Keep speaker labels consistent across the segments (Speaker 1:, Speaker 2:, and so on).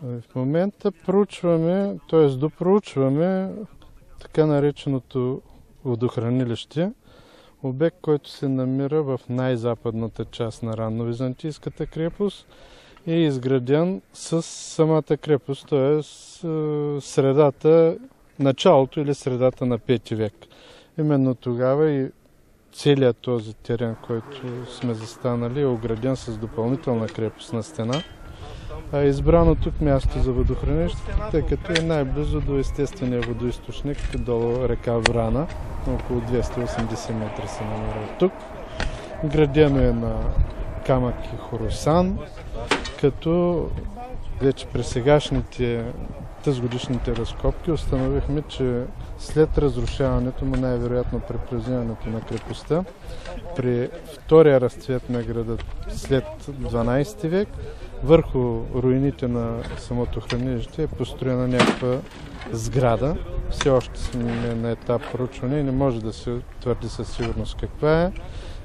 Speaker 1: В момента проучваме, т.е. допроучваме така нареченото водохранилище, обект, който се намира в най-западната част на ранновизантийската крепост и е изграден с самата крепост, т.е. средата, началото или средата на 5 век. Именно тогава и целият този терен, който сме застанали, е ограден с допълнителна крепостна стена. Избрано тук място за водохранилище, тъй като е най-близо до естествения водоизточник долу река Врана. Около 280 метра се намира тук. Градено е на камък и хоросан, като вече при сегашните тазгодишните разкопки установихме, че след разрушаването му, най-вероятно при превземането на крепостта, при втория разцвет на града след 12 век, върху руините на самото хранилище е построена някаква сграда. Все още сме на етап проучване и не може да се твърди със сигурност каква е.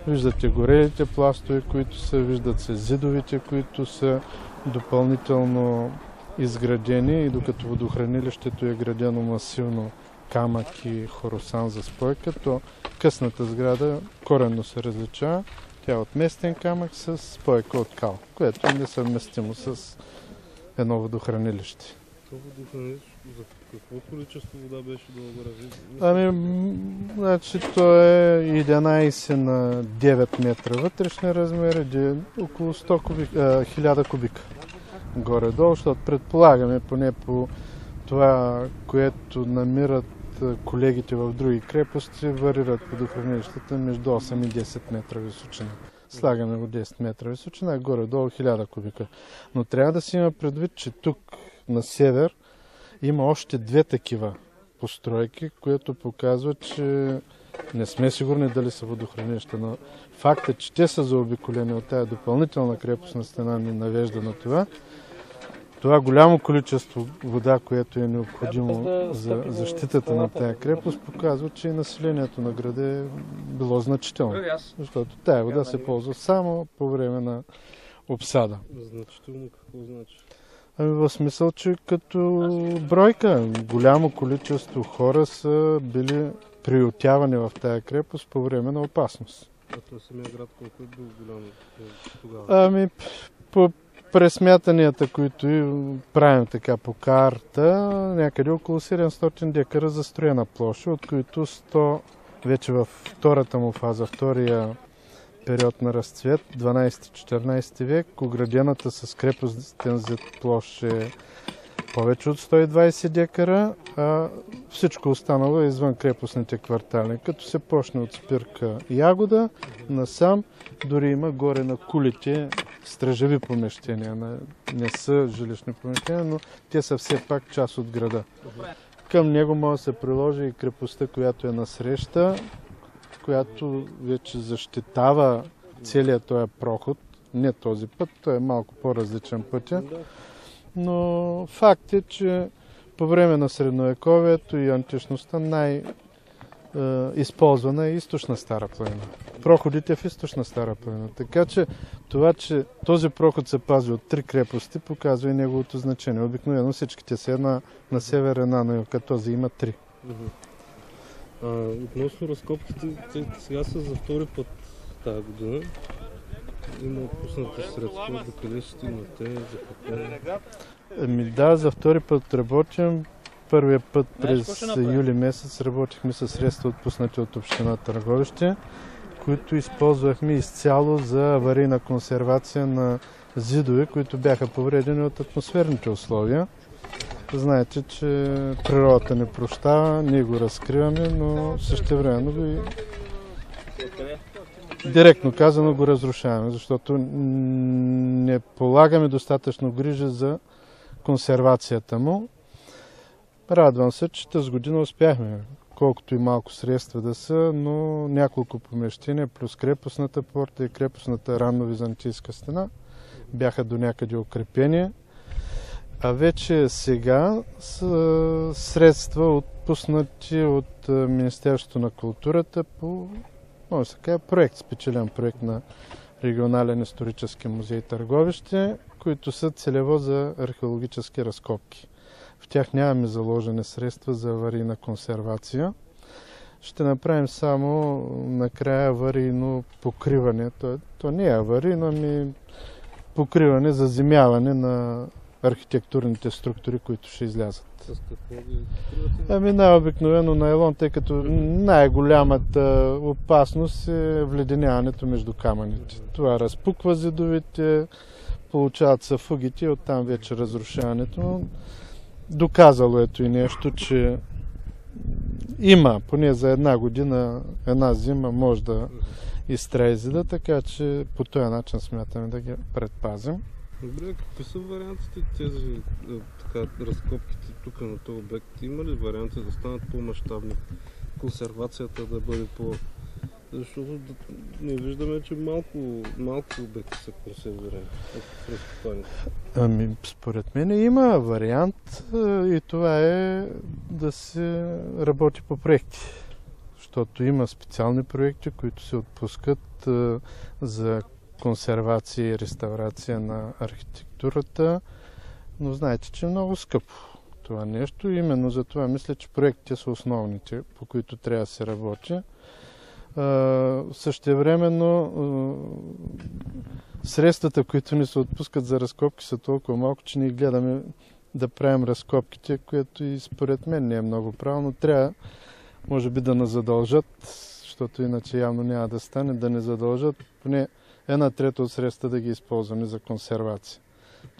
Speaker 1: Виждате горелите пластове, които са, виждат се зидовите, които са допълнително изградени, и докато водохранилището е градено масивно камък и хоросан за спойка, то късната сграда коренно се различава. Тя е от местен камък с спойка от кал, което е несъвместимо с едно водохранилище.
Speaker 2: Това водохранилище за какво количество вода беше долу?
Speaker 1: Значи то е 11 на 9 метра вътрешни размери, около 1000 кубика горе-долу, защото предполагаме поне по това, което намират колегите в други крепости, варират водохранилищата между 8 и 10 метра височина. Слагаме го 10 метра височина, горе-долу 1000 кубика. Но трябва да си има предвид, че тук на север има още две такива постройки, което показва, че не сме сигурни дали са водохранилища, но фактът, че те са заобиколени от тая допълнителна крепостна стена, ни навежда на това. Това голямо количество вода, което е необходимо за защитата на тая крепост, показва, че и населението на града е било значително. Защото тая вода се ползва само по време на обсада.
Speaker 2: Значително какво значи?
Speaker 1: В смисъл, че като бройка, голямо количество хора са били приютявани в тая крепост по време на опасност.
Speaker 2: А това самия град колко е бил голям тогава?
Speaker 1: По пресмятанията, които правим така по карта, някъде около 700 декара застроена площа, от които 100 вече във втората му фаза, втория период на разцвет, 12-14 век, оградената с крепостен зид площ е повече от 120 декара, а всичко останало е извън крепостните квартали. Като се почне от спирка Ягода, насам дори има горе на кулите стражеви помещения. Не са жилищни помещения, но те са все пак част от града. Към него може да се приложи и крепостта, която е насреща, която вече защитава целият този проход. Не този път, той е малко по-различен пътя. Но факт е, че по време на средновековието и античността използвана е източна Стара планина. Проходите в източна Стара планина. Така че това, че този проход се пази от 3 крепости, показва и неговото значение. Обикновено всичките са една на север, една на юг, а този има 3.
Speaker 2: Относно разкопките, те сега са за втори път тази година. Има отпуснати средства, до къде ще стигнете, за какво?
Speaker 1: Да, за втори път работим. Първият път през юли месец работихме със средства, отпуснати от община Търговище, които използвахме изцяло за аварийна консервация на зидове, които бяха повредени от атмосферните условия. Знаете, че природата не прощава, ние го разкриваме, но същевременно го директно казано го разрушаваме, защото не полагаме достатъчно грижа за консервацията му. Радвам се, че тази година успяхме, колкото и малко средства да са, но няколко помещения, плюс крепостната порта и крепостната ранно-византийска стена бяха до някъде укрепени. А вече сега са средства отпуснати от Министерството на културата по, може да се каже, проект, спечелен проект на Регионален исторически музей Търговище, които са целево за археологически разкопки. В тях нямаме заложени средства за аварийна консервация. Ще направим само накрая аварийно покриване. То не е аварийно, ами покриване, заземяване на архитектурните структури, които ще излязат.
Speaker 2: С какво ги покривате?
Speaker 1: Ами най-обикновено найлон, тъй като най-голямата опасност е вледеняването между камъните. Това разпуква зидовете, получават се фугите и оттам вече разрушаването. Доказало ето и нещо, че има, поне за една година, една зима може да изтрае зида, така че по този начин смятаме да ги предпазим.
Speaker 2: Добре, какви са вариантите тези разкопките тук на този обект? Има ли варианти да станат по-мащабни? Консервацията да бъде по... Защото не виждаме, че малко обекти са консервирани от разкопаните.
Speaker 1: Ами, според мен има вариант и това е да се работи по проекти. Защото има специални проекти, които се отпускат за консервация и реставрация на архитектурата, но знаете, че е много скъпо това нещо. Именно за това мисля, че проектите са основните, по които трябва да се работи. Същевременно средствата, които ни се отпускат за разкопки, са толкова малко, че ние гледаме да правим разкопките, което и според мен не е много правилно. Трябва, може би, да ни задължат, защото иначе явно няма да стане, да ни задължат поне 1/3 от средства да ги използваме за консервация.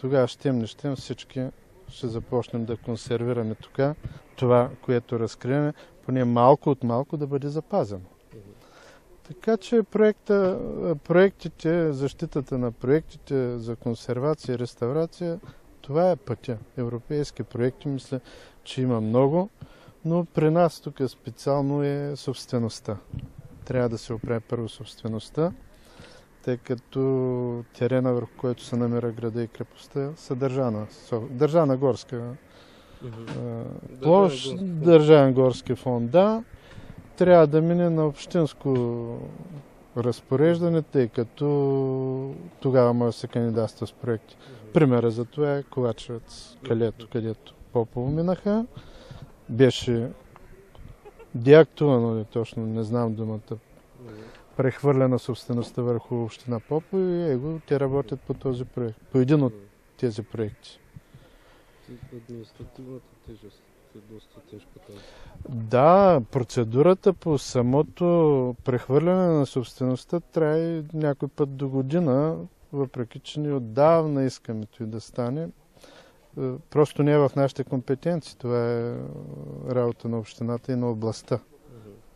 Speaker 1: Тогава щем всички ще започнем да консервираме тук това, което разкрием, поне малко от малко да бъде запазено. Така че проектите, защитата на проектите за консервация и реставрация, това е пътя. Европейски проекти, мисля, че има много, но при нас тук специално е собствеността. Трябва да се оправи първо собствеността, тъй като терена, върху който се намира града и крепостта, са държавна горска площ, държавен горски фонд, да. Трябва да мине на общинско разпореждане, тъй като тогава може да се кандидатства с проекти. Примера за това е Ковачевец, където Попово минаха. Беше деактувано, точно не знам думата, прехвърлена собствеността върху община Попово и те работят по този проект, по един от тези проекти.
Speaker 2: Административната тежест е доста тежка тази.
Speaker 1: Да, процедурата по самото прехвърляне на собствеността трае някой път до година, въпреки че ние отдавна искаме това да стане. Просто не е в нашите компетенции. Това е работа на общината и на областта.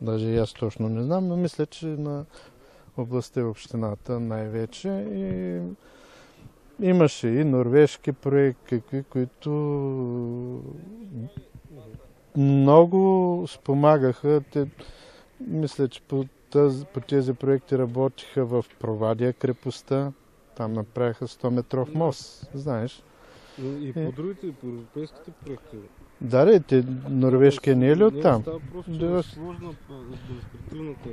Speaker 1: Даже и аз точно не знам, но мисля, че на областта и общината най-вече. И имаше и норвежки проекти, които много спомагаха. Мисля, че по тези проекти работиха в Провадия крепостта. Там направиха 100-метров мост, знаеш.
Speaker 2: И по другите, по европейските проекти.
Speaker 1: Да, норвежкия не е ли оттам?
Speaker 2: Не, става просто сложна административната.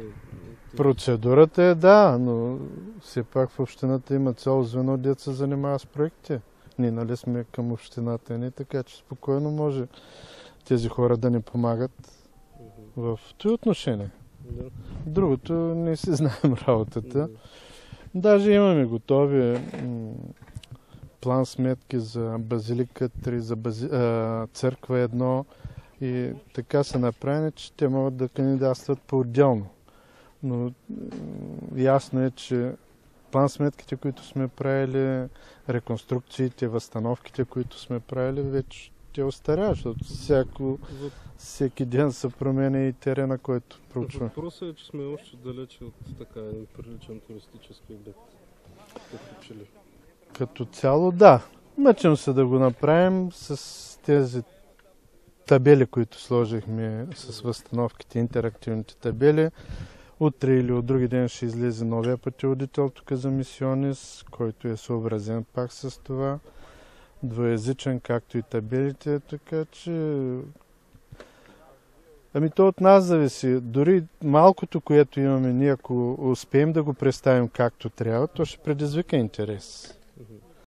Speaker 1: Процедурата е, да, но все пак в общината има цяло звено, дето се занимава с проектите. Ние, нали, сме към общината, не, така че спокойно може тези хора да ни помагат в това отношение.
Speaker 2: Да.
Speaker 1: Другото не си знаем работата. Даже имаме готови план сметки за Базилика 3, за Църква 1 и така са направени, че те могат да кандидатстват по-отделно. Но ясно е, че план сметките, които сме правили, реконструкциите, възстановките, които сме правили, вече те остаряват, защото всеки ден се променя и терена, който проучва.
Speaker 2: Въпросът е, че сме още далече от така един приличен туристически обект.
Speaker 1: Като цяло, да. Мъчим се да го направим с тези табели, които сложихме с възстановките, интерактивните табели. Утре или от други ден ще излезе новия пътеводител тук за Мисионис, който е съобразен пак с това. Двоязичен, както и табелите, така че... Ами то от нас зависи. Дори малкото, което имаме ние, ако успеем да го представим както трябва, то ще предизвика интерес.